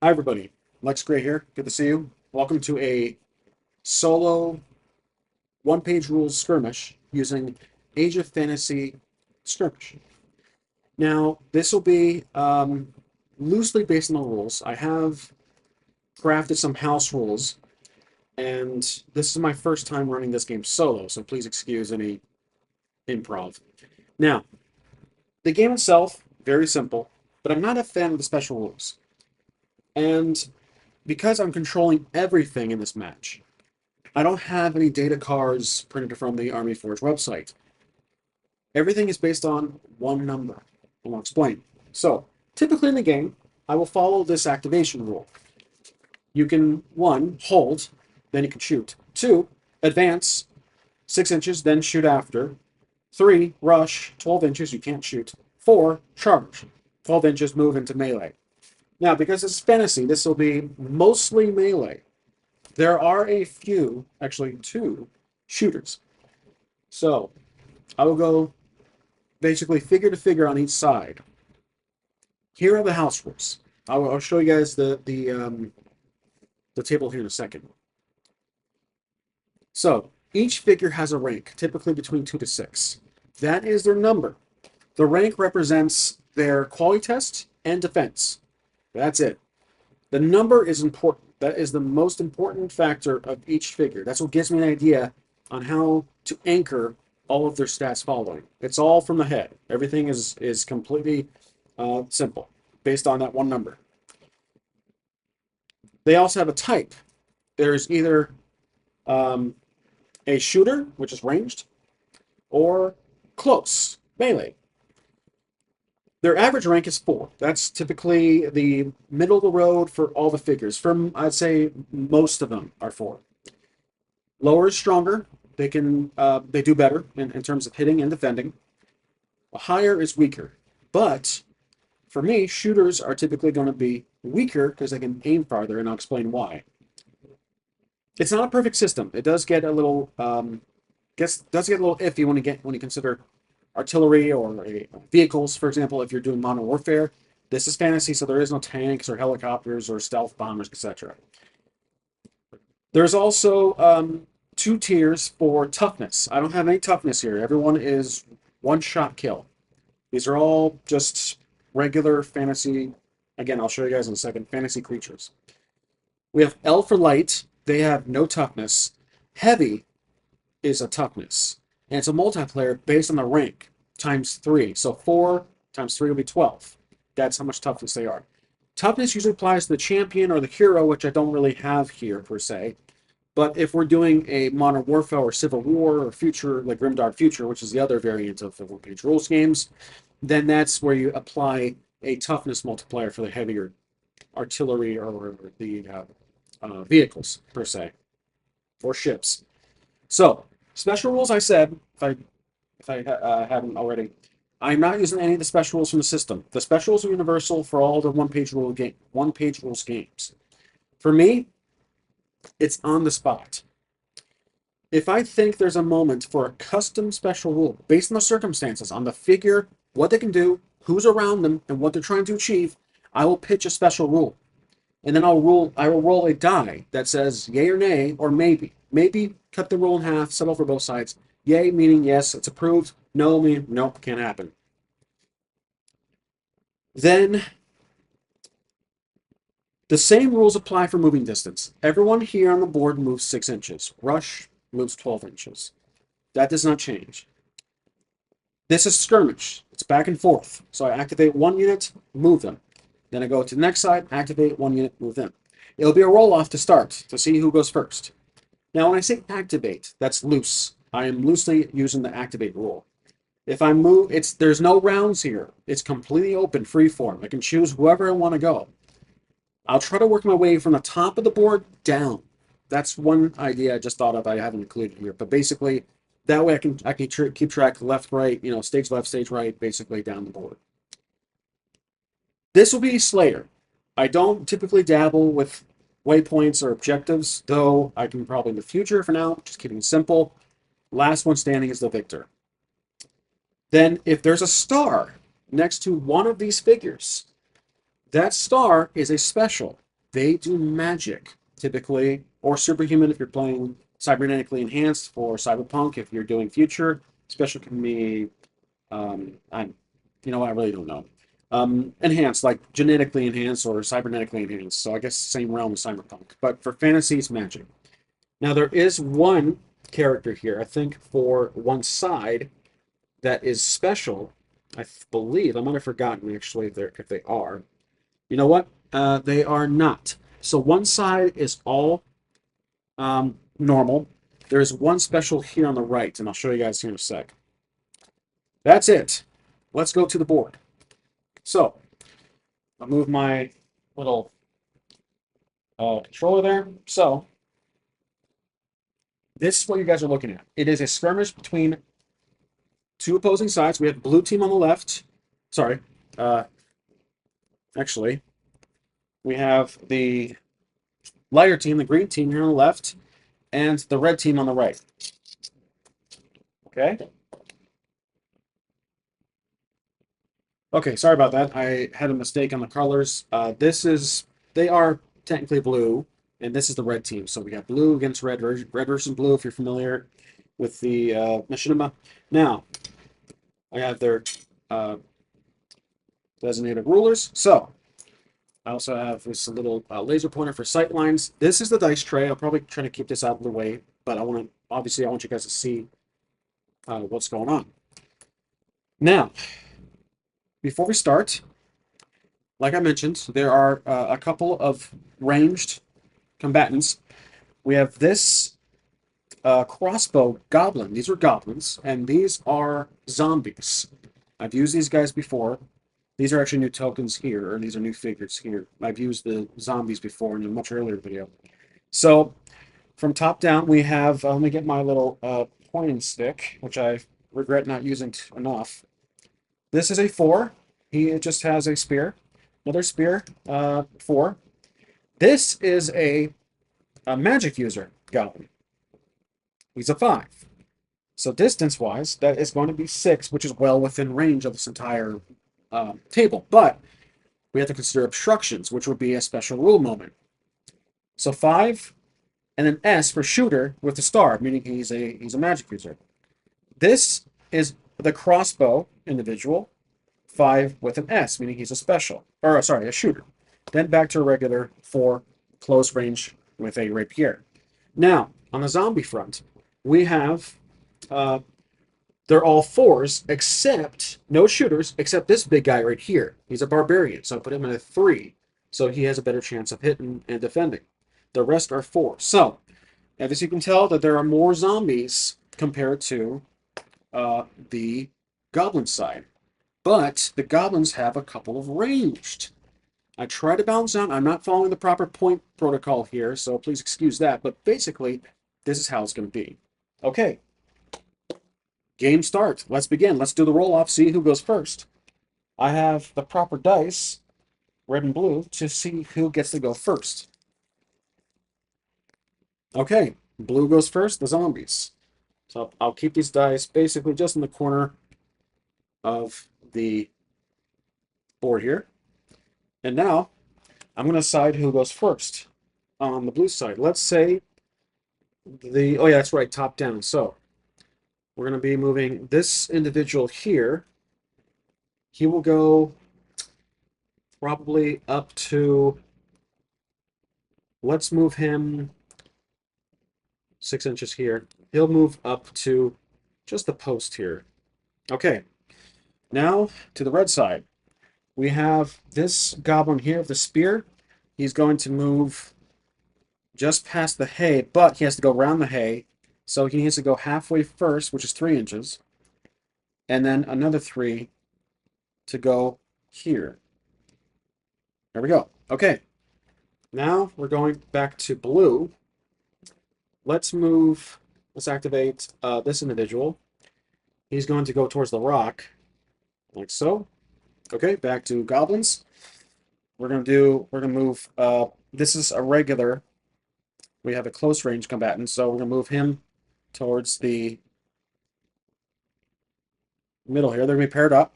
Hi everybody, Lex Gray here. Good to see you. Welcome to a solo one-page rules skirmish using Age of Fantasy Skirmish. Now, this will be loosely based on the rules. I have crafted some house rules, and this is my first time running this game solo, so please excuse any improv. Now, the game itself, very simple, but I'm not a fan of the special rules. And because I'm controlling everything in this match, I don't have any data cards printed from the Army Forge website. Everything is based on one number, and I'll explain. So, typically in the game, I will follow this activation rule. You can, 1, hold, then you can shoot. 2, advance 6 inches, then shoot after. 3, rush 12 inches, you can't shoot. 4, charge 12 inches, move into melee. Now, because it's fantasy, this will be mostly melee. There are a few, actually 2, shooters. So, I will go basically figure to figure on each side. Here are the house rules. I'll show you guys the table here in a second. So, each figure has a rank, typically between 2 to 6. That is their number. The rank represents their quality test and defense. That's it. The number is important. That is the most important factor of each figure. That's what gives me an idea on how to anchor all of their stats following. It's all from the head. Everything is completely simple, based on that one number. They also have a type. There's either a shooter, which is ranged, or close, melee. Their average rank is 4. That's typically the middle of the road for all the figures. I'd say most of them are 4. Lower is stronger. They do better in terms of hitting and defending. Higher is weaker. But for me, shooters are typically going to be weaker because they can aim farther, and I'll explain why. It's not a perfect system. It does get a little iffy when you consider artillery or vehicles, for example. If you're doing modern warfare, this is fantasy, so there is no tanks or helicopters or stealth bombers, etc. There's also 2 tiers for toughness. I don't have any toughness here. Everyone is one-shot kill. These are all just regular fantasy. Again, I'll show you guys in a second. Fantasy creatures. We have L for light. They have no toughness. Heavy is a toughness. And it's a multiplayer based on the rank, times 3. So 4 times 3 will be 12. That's how much toughness they are. Toughness usually applies to the champion or the hero, which I don't really have here, per se. But if we're doing a Modern Warfare or Civil War or Future, like Grimdark Future, which is the other variant of the one-page rules games, then that's where you apply a toughness multiplier for the heavier artillery or the vehicles, per se, or ships. So, special rules, I said, if I haven't already, I'm not using any of the special rules from the system. The special rules are universal for all the one-page rules games. For me, it's on the spot. If I think there's a moment for a custom special rule based on the circumstances, on the figure, what they can do, who's around them, and what they're trying to achieve, I will pitch a special rule. And then I will roll a die that says yay or nay, or maybe. Maybe cut the rule in half, settle for both sides. Yay meaning yes, it's approved. No meaning nope, can't happen. Then the same rules apply for moving distance. Everyone here on the board moves 6 inches. Rush moves 12 inches. That does not change. This is skirmish. It's back and forth. So I activate 1 unit, move them. Then I go to the next side, activate 1 unit, move them. It'll be a roll-off to start, to see who goes first. Now, when I say activate, that's loose. I am loosely using the activate rule. If I move, there's no rounds here. It's completely open, free form. I can choose whoever I want to go. I'll try to work my way from the top of the board down. That's one idea I just thought of I haven't included here. But basically, that way I can keep track left, right, stage left, stage right, basically down the board. This will be Slayer. I don't typically dabble with waypoints or objectives, though I can probably in the future. For now, just keeping it simple. Last one standing is the victor. Then if there's a star next to one of these figures, that star is a special. they do magic typically, or superhuman if you're playing cybernetically enhanced for cyberpunk. If you're doing future, special can be, I, you know, I really don't know. Enhanced, like genetically enhanced or cybernetically enhanced. So I guess same realm as cyberpunk. But for fantasy, it's magic. Now there is one character here, I think, for one side that is special. I believe I might have forgotten actually if they are. You know what? They are not. So one side is all normal. There's one special here on the right, and I'll show you guys here in a sec. That's it. Let's go to the board. So I'll move my little controller there. So this is what you guys are looking at. It is a skirmish between two opposing sides. We have blue team on the left. Sorry. Actually, we have the lighter team, the green team here on the left, and the red team on the right. Okay. Okay, sorry about that. I had a mistake on the colors. They are technically blue, and this is the red team. So we got blue against red, red versus blue, if you're familiar with the machinima. Now, I have their designated rulers. So, I also have this little laser pointer for sight lines. This is the dice tray. I'll probably try to keep this out of the way, but I want you guys to see what's going on. Now, before we start, like I mentioned, there are a couple of ranged combatants. We have this crossbow goblin. These are goblins, and these are zombies. I've used these guys before. These are actually new tokens here, or these are new figures here. I've used the zombies before in a much earlier video. So, from top down, we have, let me get my little pointing stick, which I regret not using enough. This is a 4. He just has a spear. Another spear, 4. This is a magic user goblin. He's a 5. So distance-wise, that is going to be 6, which is well within range of this entire table. But we have to consider obstructions, which would be a special rule moment. So 5, and then S for shooter with the star, meaning he's a magic user. This is the crossbow individual, 5 with an S, meaning he's a special, or sorry, a shooter. Then back to a regular 4, close range with a rapier. Now, on the zombie front, we have, they're all 4s, except, no shooters, except this big guy right here. He's a barbarian, so I put him in a 3, so he has a better chance of hitting and defending. The rest are 4. So, as you can tell, that there are more zombies compared to the goblin side. But the goblins have a couple of ranged. I try to balance out. I'm not following the proper point protocol here, so please excuse that. But basically, this is how it's going to be. Okay. Game start. Let's begin. Let's do the roll-off, see who goes first. I have the proper dice, red and blue, to see who gets to go first. Okay. Blue goes first, the zombies. So I'll keep these dice basically just in the corner of the board here. And now I'm going to decide who goes first on the blue side. Let's say oh yeah, that's right, top down. So we're going to be moving this individual here. He will go probably up to, let's move him 6 inches here. He'll move up to just the post here. Okay. Now to the red side. We have this goblin here with the spear. He's going to move just past the hay, but he has to go around the hay. So he needs to go halfway first, which is 3 inches. And then another 3 to go here. There we go. Okay. Now we're going back to blue. Let's activate this individual. He's going to go towards the rock, like so. Okay, back to goblins. We're gonna move, this is a regular. We have a close range combatant, so we're gonna move him towards the middle here. They're gonna be paired up.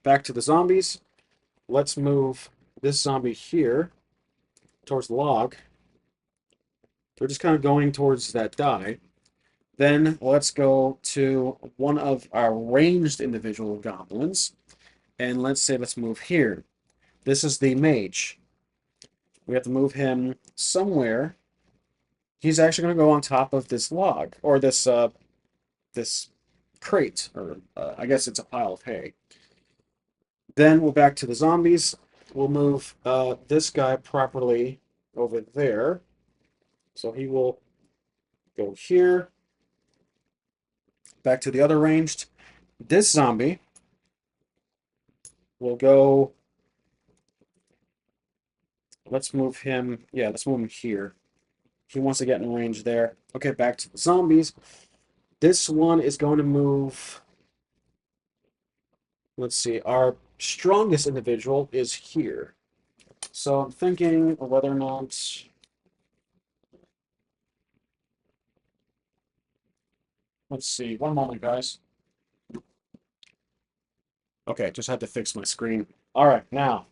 Back to the zombies. Let's move this zombie here towards the log. They're just kind of going towards that die. Then let's go to one of our ranged individual goblins. And let's move here. This is the mage. We have to move him somewhere. He's actually going to go on top of this log, or this crate, or I guess it's a pile of hay. Then we're back to the zombies. We'll move this guy properly over there. So he will go here. Back to the other ranged. This zombie will go. Let's move him. Yeah, let's move him here. He wants to get in range there. Okay, back to the zombies. This one is going to move. Let's see. Our strongest individual is here. So I'm thinking whether or not. Let's see. One moment, guys. Okay, just had to fix my screen. All right, now,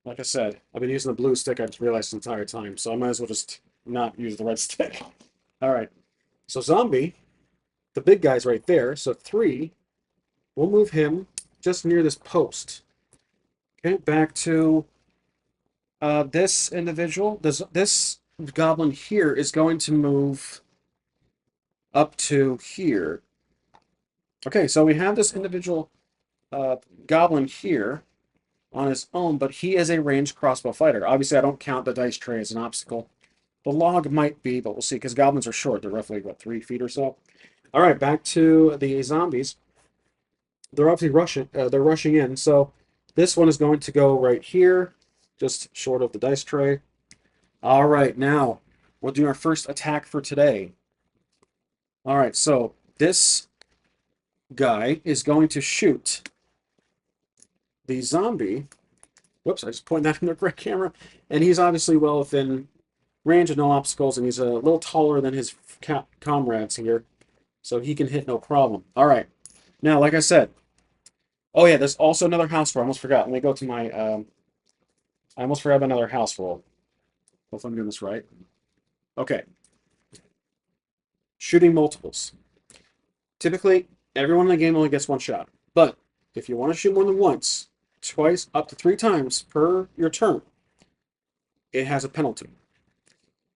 like I said, I've been using the blue stick, I just realized the entire time, so I might as well just not use the red stick. All right, so zombie, the big guy's right there, so 3, we'll move him just near this post. Okay, back to this individual. This goblin here is going to move up to here. Okay, so we have this individual goblin here on his own, but he is a ranged crossbow fighter. Obviously, I don't count the dice tray as an obstacle. The log might be, but we'll see, because goblins are short. They're roughly, what, 3 feet or so? All right, back to the zombies. They're obviously they're rushing in, so this one is going to go right here, just short of the dice tray. All right, now we'll do our first attack for today. All right, so this guy is going to shoot the zombie. Whoops, I just pointed that in the correct camera. And he's obviously well within range of no obstacles, and he's a little taller than his comrades here, so he can hit no problem. All right. Now, like I said, oh yeah, there's also another house roll. I almost forgot. Let me go to my, I almost forgot another house roll. Hopefully I'm doing this right. Okay. Shooting multiples. Typically, everyone in the game only gets 1 shot. But if you want to shoot more than once, twice, up to 3 times per your turn, it has a penalty.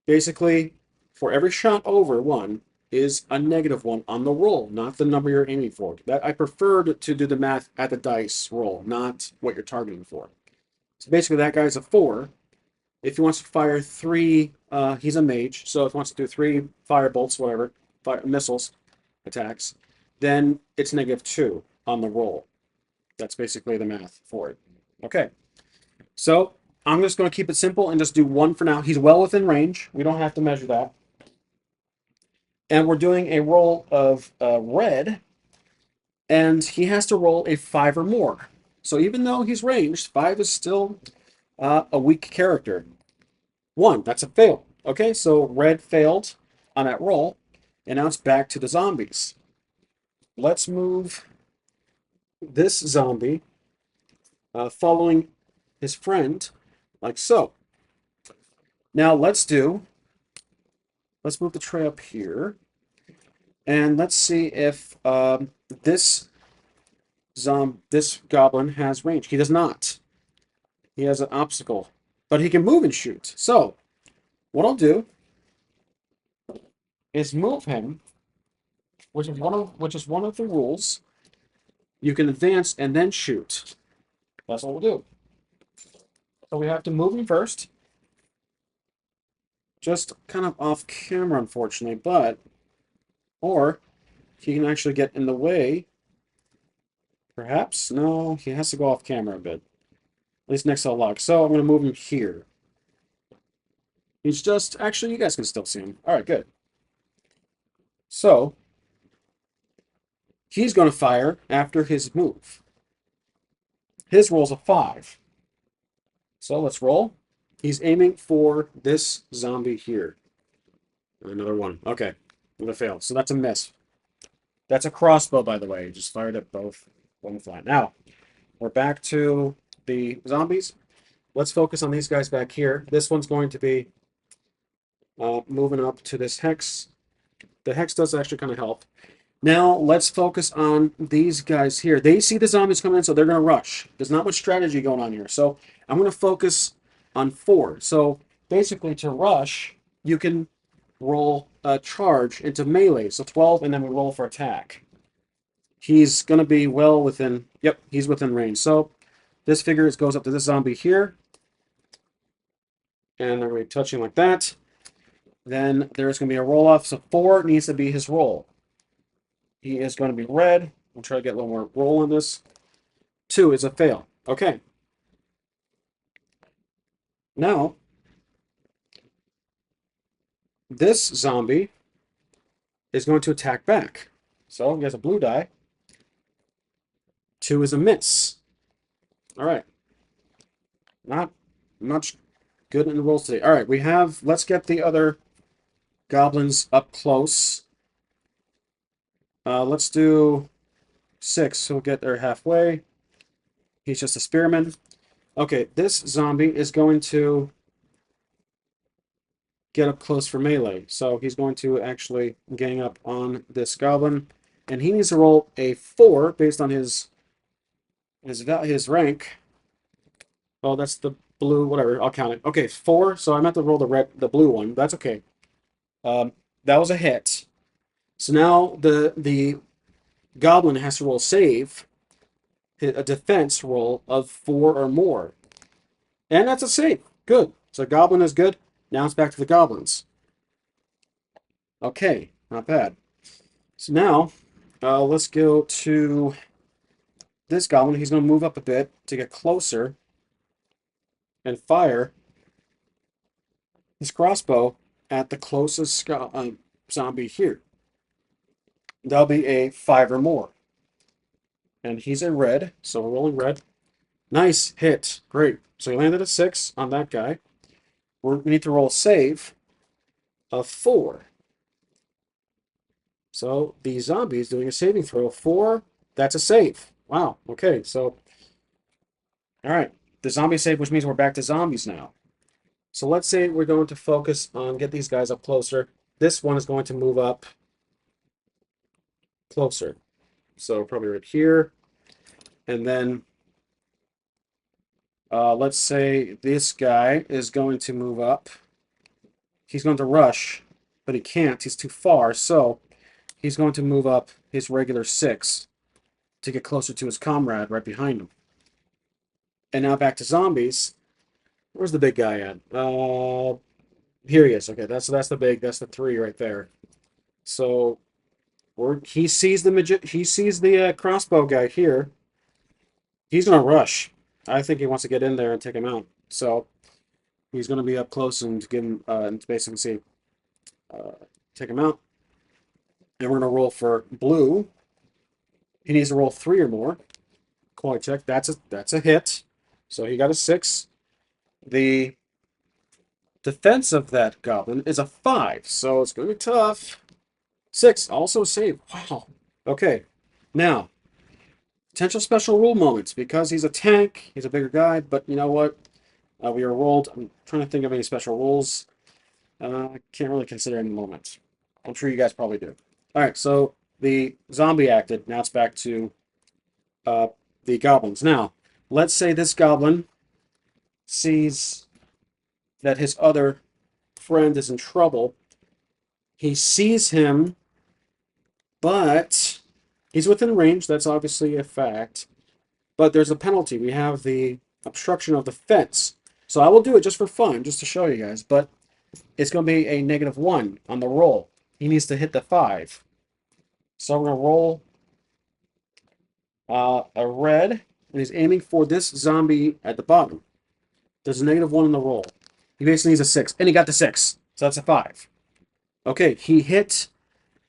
Basically, for every shot over 1 is a -1 on the roll, not the number you're aiming for. That I prefer to do the math at the dice roll, not what you're targeting for. So basically, that guy's a 4. If he wants to fire 3, he's a mage. So if he wants to do 3 fire bolts, whatever, missiles, attacks, then it's -2 on the roll. That's basically the math for it. Okay. So I'm just going to keep it simple and just do 1 for now. He's well within range. We don't have to measure that. And we're doing a roll of red, and he has to roll a 5 or more. So even though he's ranged, 5 is still a weak character. 1, that's a fail. Okay, so red failed on that roll, and now it's back to the zombies. Let's move this zombie following his friend, like so. Now let's move the tray up here, and let's see if this goblin has range. He does not. He has an obstacle, but he can move and shoot. So what I'll do is move him, which is one of the rules. You can advance and then shoot. That's what we'll do. So we have to move him first. Just kind of off camera, unfortunately, or he can actually get in the way. Perhaps? No, he has to go off camera a bit. At least next to the log. So I'm going to move him here. He's just, actually, you guys can still see him. All right, good. So he's going to fire after his move. His roll's a 5. So let's roll. He's aiming for this zombie here. Another 1. Okay, I'm going to fail. So that's a miss. That's a crossbow, by the way. Just fired at both. One flat. Now, we're back to the zombies. let's focus on these guys back here. This one's going to be moving up to this hex. The hex does actually kind of help. Now, let's focus on these guys here. They see the zombies coming in, so they're going to rush. There's not much strategy going on here. So I'm going to focus on 4. So basically, to rush, you can roll a charge into melee. So 12, and then we roll for attack. He's going to be well within... Yep, he's within range. So this figure goes up to this zombie here. And they're going to be touching like that. Then there's going to be a roll-off. So 4 needs to be his roll. He is going to be red. We'll try to get a little more roll on this. 2 is a fail. Okay. Now, this zombie is going to attack back. So he has a blue die. 2 is a miss. All right. Not much good in the rolls today. All right, we have... Let's get the other goblins up close. Let's do 6. So we'll get there halfway. He's just a spearman. Okay, this zombie is going to get up close for melee. So he's going to actually gang up on this goblin. And he needs to roll a 4 based on his rank. Oh, that's the blue, whatever. I'll count it. Okay, 4. So I'm going to have to roll the blue one. That's okay. That was a hit. So now the goblin has to roll save, hit a defense roll of 4 or more. And that's a save. Good. So goblin is good. Now it's back to the goblins. Okay, not bad. So now, let's go to this goblin. He's going to move up a bit to get closer and fire his crossbow at the closest zombie here. That'll be a 5 or more. And he's in red, so we're rolling red. Nice hit. Great. So he landed a 6 on that guy. We need to roll a save of 4. So the zombie is doing a saving throw of 4. That's a save. Wow. Okay, so... Alright. The zombie save, which means we're back to zombies now. So let's say we're going to focus on get these guys up closer. This one is going to move up closer. So probably right here. And then let's say this guy is going to move up. He's going to rush, but he can't. He's too far. So he's going to move up his regular 6 to get closer to his comrade right behind him. And now back to zombies. Where's the big guy at? Here he is. Okay, that's the 3 right there. So he sees the crossbow guy here. He's gonna rush. I think he wants to get in there and take him out. So he's gonna be up close and give him and basically see take him out. And we're gonna roll for blue. He needs to roll 3 or more. Quality check. That's a hit. So he got a 6. The defense of that goblin is a 5, so it's gonna be tough. 6, also a save. Wow. Okay. Now, potential special rule moments. Because he's a tank, he's a bigger guy, but you know what? We were rolled. I'm trying to think of any special rules. I can't really consider any moments. I'm sure you guys probably do. Alright, so the zombie acted. Now it's back to the goblins. Now, let's say this goblin sees that his other friend is in trouble. He sees him, but he's within range. That's obviously a fact. But there's a penalty. We have the obstruction of the fence. So I will do it just for fun, just to show you guys. But it's going to be a -1 on the roll. He needs to hit the 5. So I'm going to roll a red, and he's aiming for this zombie at the bottom. There's a -1 in the roll. He basically needs a 6, and he got the 6. So that's a 5. Okay, he hit.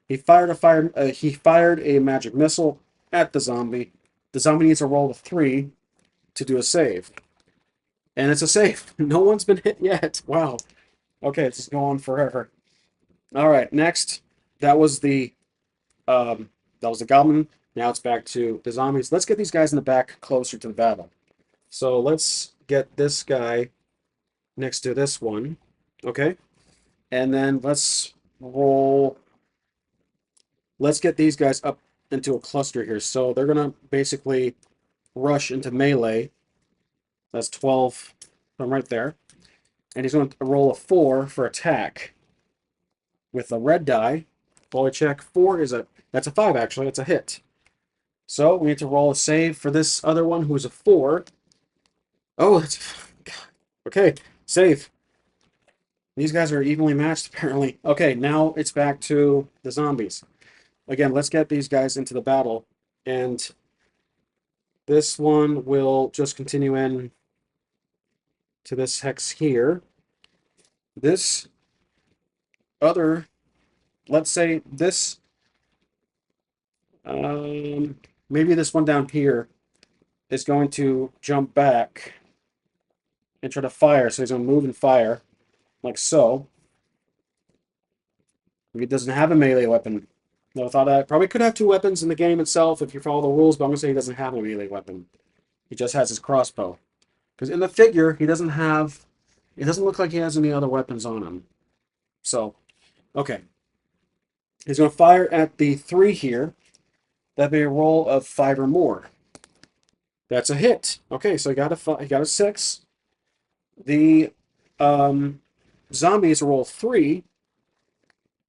He fired a magic missile at the zombie. The zombie needs to roll a 3 to do a save. And it's a save. No one's been hit yet. Wow. Okay, it's just going on forever. All right, next. That was the goblin. Now it's back to the zombies. Let's get these guys in the back closer to the battle. So let's get this guy next to this one. Okay. And then let's roll. Let's get these guys up into a cluster here. So they're going to basically rush into melee. That's 12 from right there. And he's going to roll a 4 for attack with a red die. Fully check. 4 is that's a 5 actually. That's a hit. So we need to roll a save for this other one who's a 4. Oh, that's okay. Save. These guys are evenly matched apparently. Okay, now it's back to the zombies. Again, let's get these guys into the battle. And this one will just continue in to this hex here. This other, let's say this, maybe this one down here is going to jump back and try to fire. So he's going to move and fire, like so. He doesn't have a melee weapon. No, I thought I probably could have 2 weapons in the game itself if you follow the rules, but I'm going to say he doesn't have a melee weapon. He just has his crossbow. Because in the figure, he doesn't have... It doesn't look like he has any other weapons on him. So, okay. He's going to fire at the 3 here. That'd be a roll of 5 or more. That's a hit. Okay, so he got a 6. The zombies roll 3.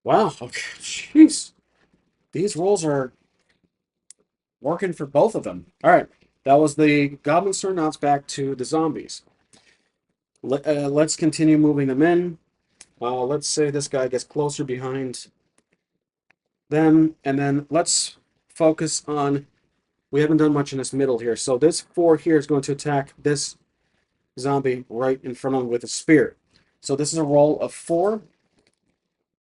Wow, okay, jeez. These rolls are working for both of them. All right, that was the goblins' turn. Now it's back to the zombies. Let's continue moving them in. Let's say this guy gets closer behind them, and then let's focus on... We haven't done much in this middle here. So this 4 here is going to attack this zombie right in front of him with a spear. So this is a roll of 4.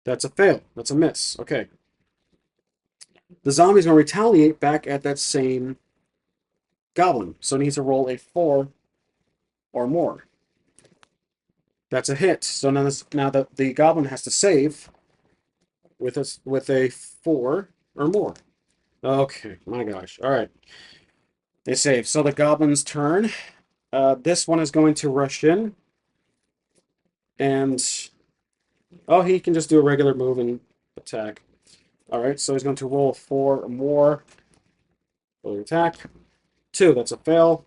That's a fail. That's a miss. Okay. The zombie's going to retaliate back at that same goblin. So it needs to roll a 4 or more. That's a hit. So now the goblin has to save with a 4 or more. Okay, my gosh. All right. They save. So the goblin's turn. This one is going to rush in. And... Oh, he can just do a regular move and attack. All right, so he's going to roll 4 or more. Roll attack. 2, that's a fail.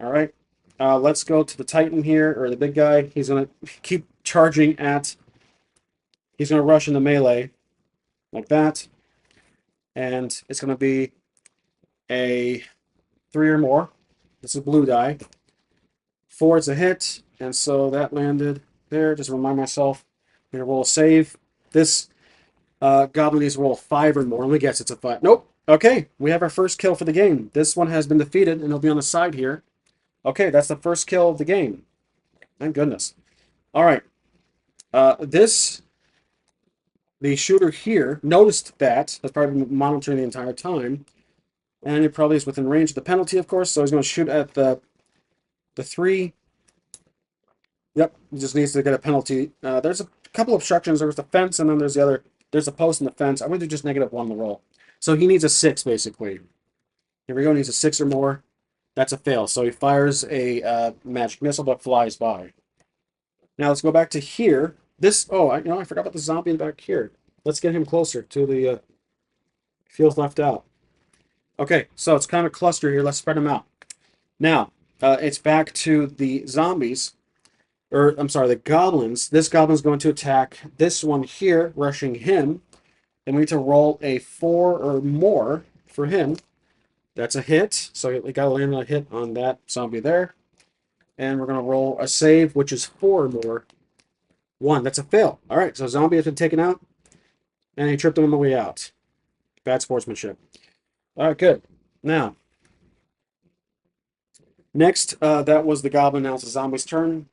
All right. Let's go to the Titan here, or the big guy. He's going to keep charging at... He's going to rush into melee, like that. And it's going to be a 3 or more. This is blue die. 4 is a hit, and so that landed there. Just remind myself, I'm going to roll a save. This goblin needs to roll 5 or more. Let me guess, it's a 5. Nope. Okay, we have our first kill for the game. This one has been defeated, and it'll be on the side here. Okay, that's the first kill of the game. Thank goodness. All right. The shooter here noticed that. That's probably been monitoring the entire time. And it probably is within range of the penalty, of course. So he's going to shoot at the 3. Yep, he just needs to get a penalty. There's a couple obstructions. There's the fence, and then there's a post and the fence. I'm going to do just -1 on the roll. So he needs a 6, basically. Here we go. He needs a 6 or more. That's a fail. So he fires a magic missile, but flies by. Now let's go back to here. I forgot about the zombie back here. Let's get him closer to the feels left out. Okay, so it's kind of a cluster here. Let's spread them out. Now, it's back to the zombies. Or, I'm sorry, the goblins. This goblin's going to attack this one here, rushing him. And we need to roll a 4 or more for him. That's a hit. So we got to land a hit on that zombie there. And we're going to roll a save, which is 4 or more. 1. That's a fail. All right, so zombie has been taken out. And he tripped him on the way out. Bad sportsmanship. All right, good. Now, next, that was the goblin. Now it's the zombie's turn.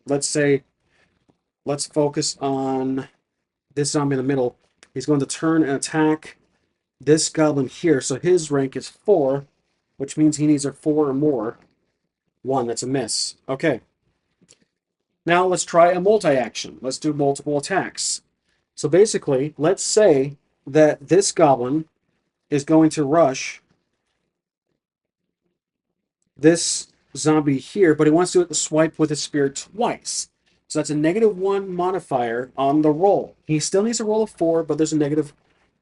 Let's focus on this zombie in the middle. He's going to turn and attack this goblin here. So his rank is 4, which means he needs a 4 or more. 1, that's a miss. Okay. Now let's try a multi-action. Let's do multiple attacks. So basically, let's say that this goblin is going to rush this zombie here, but he wants to do it the swipe with his spear twice. So that's a -1 modifier on the roll. He still needs a roll of 4, but there's a -1.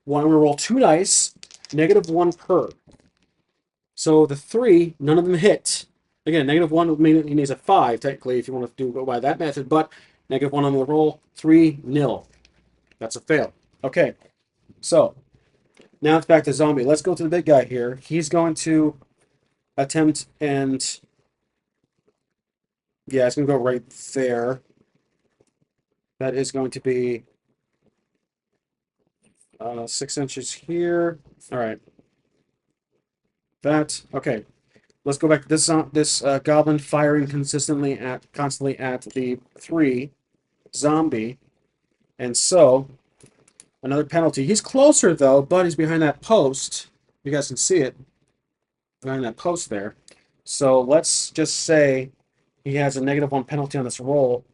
I'm going to roll 2 dice, -1 per. So the 3, none of them hit. Again, -1 would mean he needs a 5, technically, if you want to go by that method, but -1 on the roll, 3, nil. That's a fail. Okay, so now it's back to zombie. Let's go to the big guy here. He's going to attempt and... yeah, it's going to go right there. That is going to be 6 inches here. All right. That, okay. Let's go back to this goblin firing constantly constantly at the 3 zombie. And so, another penalty. He's closer, though, but he's behind that post. You guys can see it. Behind that post there. So, let's just say he has a -1 penalty on this roll.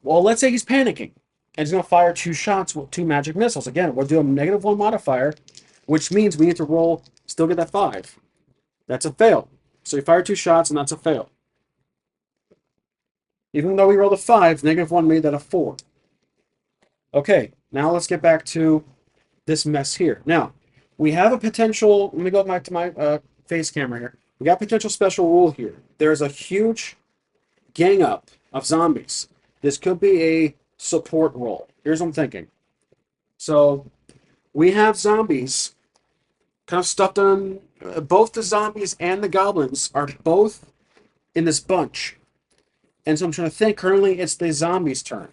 Well, let's say he's panicking. And he's going to fire 2 shots with 2 magic missiles. Again, we're doing a -1 modifier, which means we need to roll, still get that 5. That's a fail. So he fired 2 shots, and that's a fail. Even though we rolled a 5, -1 made that a 4. Okay, now let's get back to this mess here. Now, we have a potential... let me go back to my face camera here. We got a potential special rule here. There's a huge gang up of zombies. This could be a support roll. Here's what I'm thinking. So, we have zombies kind of stuffed on... both the zombies and the goblins are both in this bunch. And so I'm trying to think, currently it's the zombies' turn.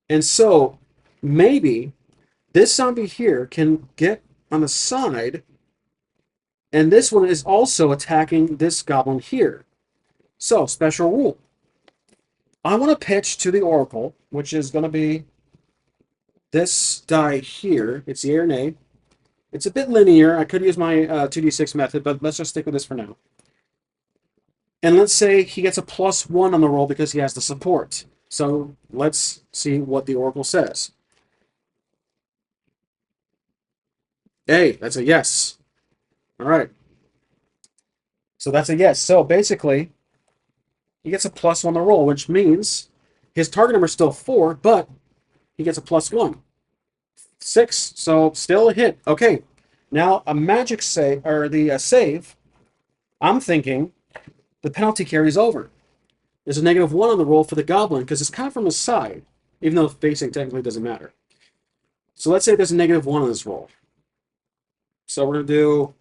And so, maybe this zombie here can get on the side, and this one is also attacking this goblin here. So, special rule. I want to pitch to the Oracle, which is going to be this die here. It's the or nay. It's a bit linear. I could use my 2d6 method, but let's just stick with this for now. And let's say he gets a +1 on the roll because he has the support. So let's see what the Oracle says. Hey, that's a yes. All right. So that's a yes. So basically, he gets a +1 on the roll, which means his target number is still 4, but he gets a +1. 6, so still a hit. Okay, now a magic save, or the save, I'm thinking the penalty carries over. There's a -1 on the roll for the goblin because it's kind of from the side, even though facing technically doesn't matter. So let's say there's a -1 on this roll. So we're going to do...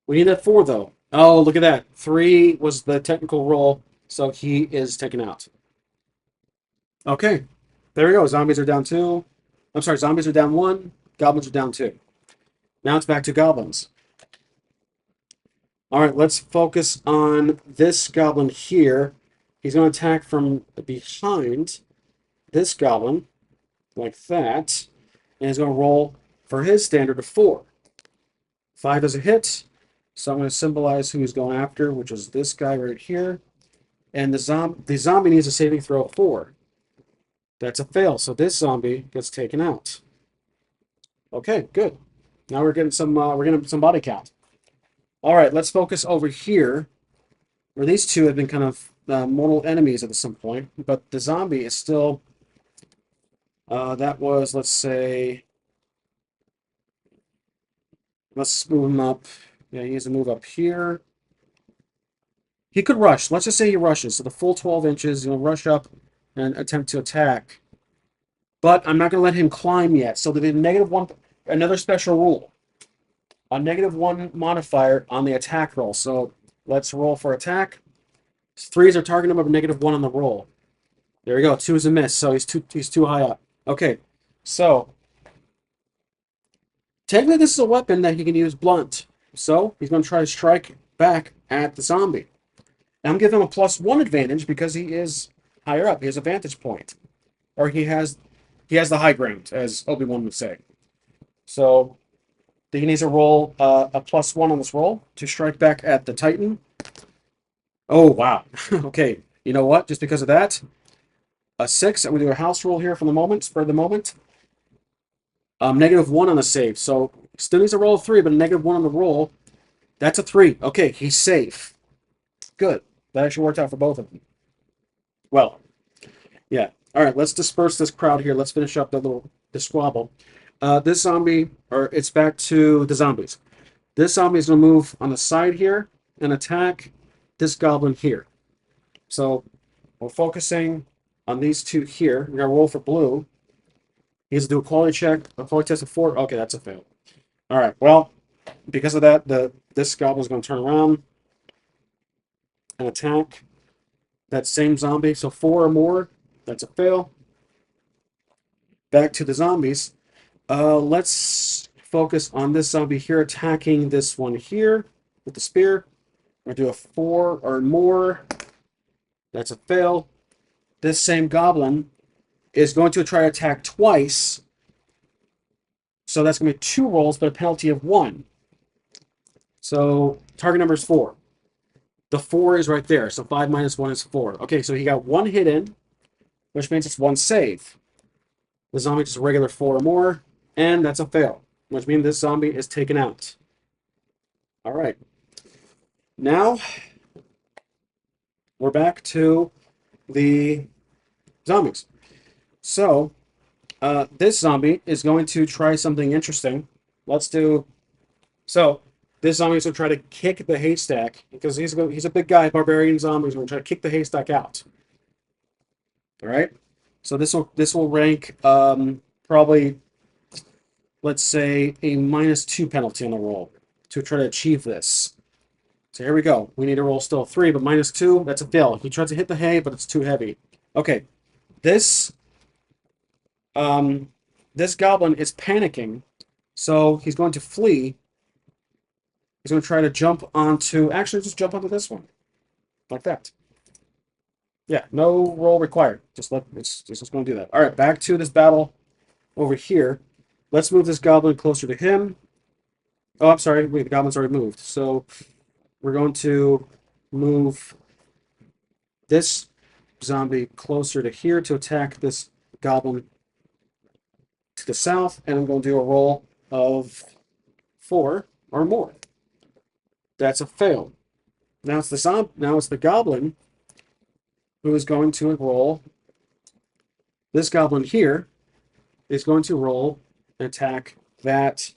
we need that 4, though. Oh, look at that. 3 was the technical roll, so he is taken out. Okay, there we go. Zombies are down 2. I'm sorry, zombies are down 1. Goblins are down 2. Now it's back to goblins. All right, let's focus on this goblin here. He's going to attack from behind this goblin, like that. And he's going to roll for his standard of 4. 5 is a hit. So I'm going to symbolize who he's going after, which is this guy right here. And the zombie needs a saving throw of 4. That's a fail, so this zombie gets taken out. Okay, good. Now we're getting some body count. All right, let's focus over here, where these two have been kind of mortal enemies at some point, but the zombie is still... that was, let's say... let's move him up. Yeah, he needs to move up here. He could rush. Let's just say he rushes. So the full 12 inches, he'll rush up and attempt to attack. But I'm not going to let him climb yet. So there'll be a -1, another special rule. A -1 modifier on the attack roll. So let's roll for attack. 3 is our target number, -1 on the roll. There we go. 2 is a miss, so he's too high up. Okay, so technically this is a weapon that he can use blunt. So he's going to try to strike back at the zombie. And I'm giving him a +1 advantage because he is higher up. He has a vantage point. Or he has the high ground, as Obi-Wan would say. So he needs to roll a +1 on this roll to strike back at the Titan. Oh, wow. Okay, you know what? Just because of that, a 6. I'm going to do a house rule here for the moment. -1 on the save. So still needs a roll of 3, but a -1 on the roll. That's a 3. Okay, he's safe. Good. That actually worked out for both of them. Well, yeah. All right, let's disperse this crowd here. Let's finish up the squabble. This zombie, or it's back to the zombies. This zombie is going to move on the side here and attack this goblin here. So we're focusing on these two here. We're going to roll for blue. He has to do a quality check. A quality test of 4. Okay, that's a fail. All right, well, because of that, this goblin is going to turn around and attack that same zombie. So 4 or more, that's a fail. Back to the zombies. Let's focus on this zombie here attacking this one here with the spear. We're going to do a 4 or more. That's a fail. This same goblin is going to try to attack twice. So that's going to be 2 rolls, but a penalty of 1. So target number is 4. The 4 is right there. So 5 minus 1 is 4. Okay, so he got 1 hit in, which means it's 1 save. The zombie just a regular 4 or more, and that's a fail, which means this zombie is taken out. All right. Now, we're back to the zombies. So, this zombie is going to try something interesting. Let's do... So, this zombie is going to try to kick the haystack, because he's a big guy, barbarian zombie. He's going to try to kick the haystack out. All right? So this will rank probably, let's say, a -2 penalty on the roll to try to achieve this. So here we go. We need to roll still 3, but -2, that's a fail. He tries to hit the hay, but it's too heavy. Okay, this this goblin is panicking, so he's going to flee. He's going to try to jump onto, actually just jump onto this one, like that. Yeah, no roll required. It's just going to do that. All right, back to this battle over here. Let's move this goblin closer to him. Oh, I'm sorry. Wait, the goblin's already moved. So we're going to move this zombie closer to here to attack this goblin to the south, and I'm going to do a roll of 4 or more. That's a fail. Now it's the goblin who is going to roll. This goblin here is going to roll and attack that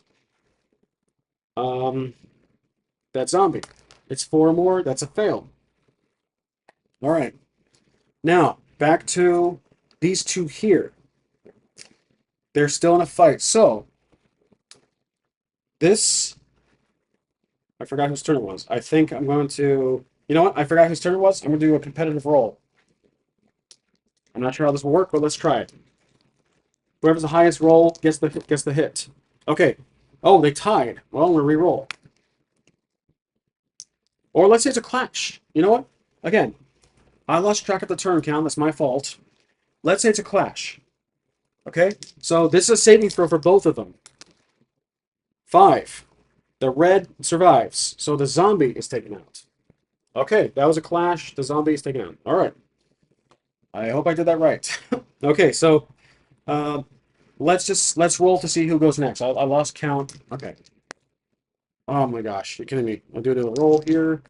that zombie. It's 4 or more. That's a fail. All right. Now back to these two here. They're still in a fight. So this, I forgot whose turn it was. I think I'm going to, you know what? I forgot whose turn it was. I'm going to do a competitive roll. I'm not sure how this will work, but let's try it. Whoever's the highest roll gets the hit. Okay. Oh, they tied. Well, I'm going to re-roll. Or let's say it's a clash. You know what? Again, I lost track of the turn count. That's my fault. Let's say it's a clash. Okay? So this is a saving throw for both of them. 5. The red survives. So the zombie is taken out. Okay, that was a clash. The zombie is taken out. All right. I hope I did that right. Okay, so let's roll to see who goes next. I lost count. Okay. Oh my gosh, you're kidding me. I'll do a roll here.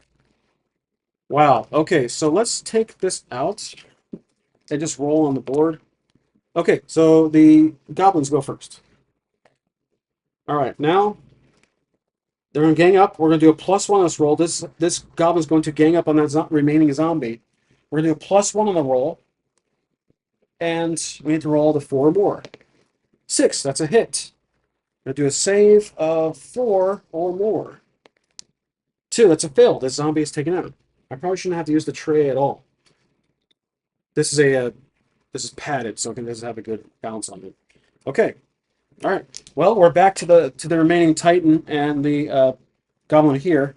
Wow. Okay, so let's take this out and just roll on the board. Okay, so the goblins go first. All right, now they're going to gang up. We're going to do a +1 on this roll. This goblin's going to gang up on that remaining zombie. We're going to do a +1 on the roll. And we need to roll the 4 or more. 6, that's a hit. We're going to do a save of 4 or more. 2, that's a fail. This zombie is taken out. I probably shouldn't have to use the tray at all. This is padded, so it doesn't have a good bounce on it. Okay. All right. Well, we're back to the remaining Titan and the goblin here.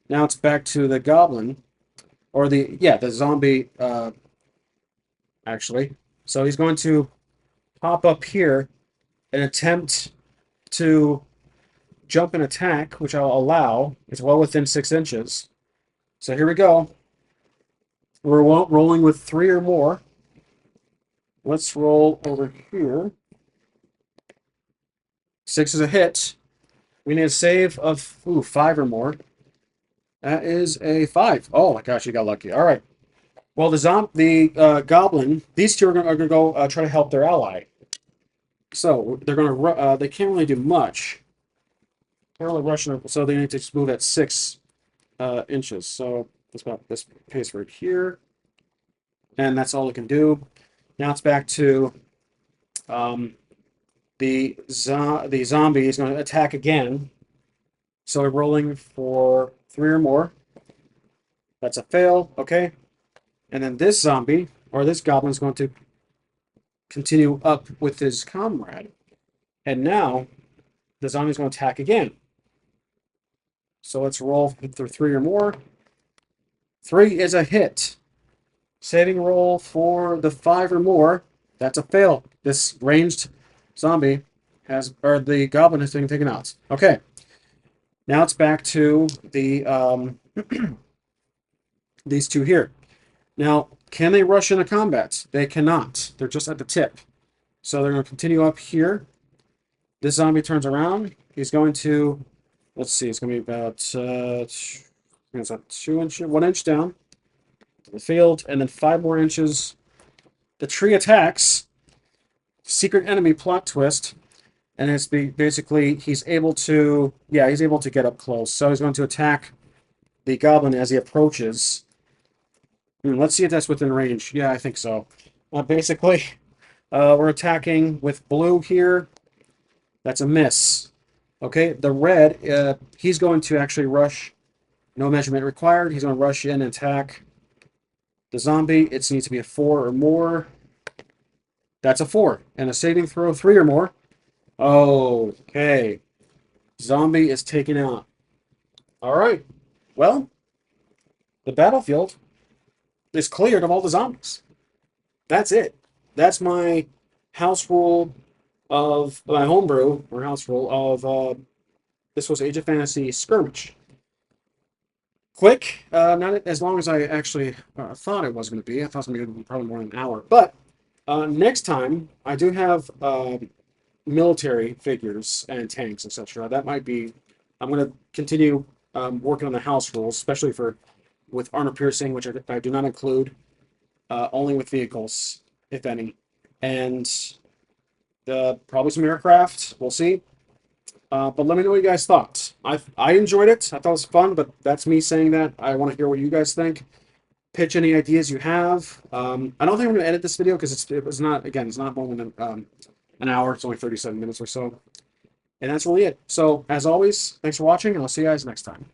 Now it's back to the goblin, or the zombie. Actually, so he's going to pop up here and attempt to jump and attack, which I'll allow. It's well within 6 inches. So here we go. We're rolling with 3 or more. Let's roll over here. 6 is a hit. We need a save of 5 or more. That is a 5. Oh my gosh, you got lucky. All right. Well, the goblin, these two are gonna go try to help their ally. So they're gonna they can't really do much. They're only rushing, so they need to move at 6 inches. So that's about this pace right here, and that's all it can do. Now it's back to the zombie is going to attack again. So we're rolling for 3 or more. That's a fail. Okay, and then this zombie or this goblin is going to continue up with his comrade, and now the zombie is going to attack again. So let's roll for 3 or more. 3 is a hit. Saving roll for the 5 or more. That's a fail. This ranged zombie or the goblin has been taken out. Okay. Now it's back to the these two here. Now, can they rush into combat? They cannot. They're just at the tip. So they're going to continue up here. This zombie turns around. He's going to, let's see, it's going to be about it's a 2 inch, 1 inch down to the field, and then 5 more inches. The tree attacks. Secret enemy plot twist. And it's basically he's able to get up close. So he's going to attack the goblin as he approaches. Let's see if that's within range. Yeah, I think so. Basically, we're attacking with blue here. That's a miss. Okay, the red, he's going to actually rush. No measurement required. He's going to rush in and attack the zombie. It needs to be a 4 or more. That's a 4. And a saving throw 3 or more. Okay. Zombie is taken out. All right. Well, the battlefield is cleared of all the zombies. That's it. That's my house rule of my homebrew or house rule of this was Age of Fantasy Skirmish. Quick, not as long as I actually thought it was going to be. I thought it was going to be probably more than an hour. But next time, I do have military figures and tanks, etc. That might be. I'm going to continue working on the house rules, especially with armor piercing, which I do not include, only with vehicles, if any, and probably some aircraft. We'll see. But let me know what you guys thought. I enjoyed it. I thought it was fun, but that's me saying that. I want to hear what you guys think. Pitch any ideas you have. I don't think I'm going to edit this video because it's not more than an hour. It's only 37 minutes or so. And that's really it. So, as always, thanks for watching, and I'll see you guys next time.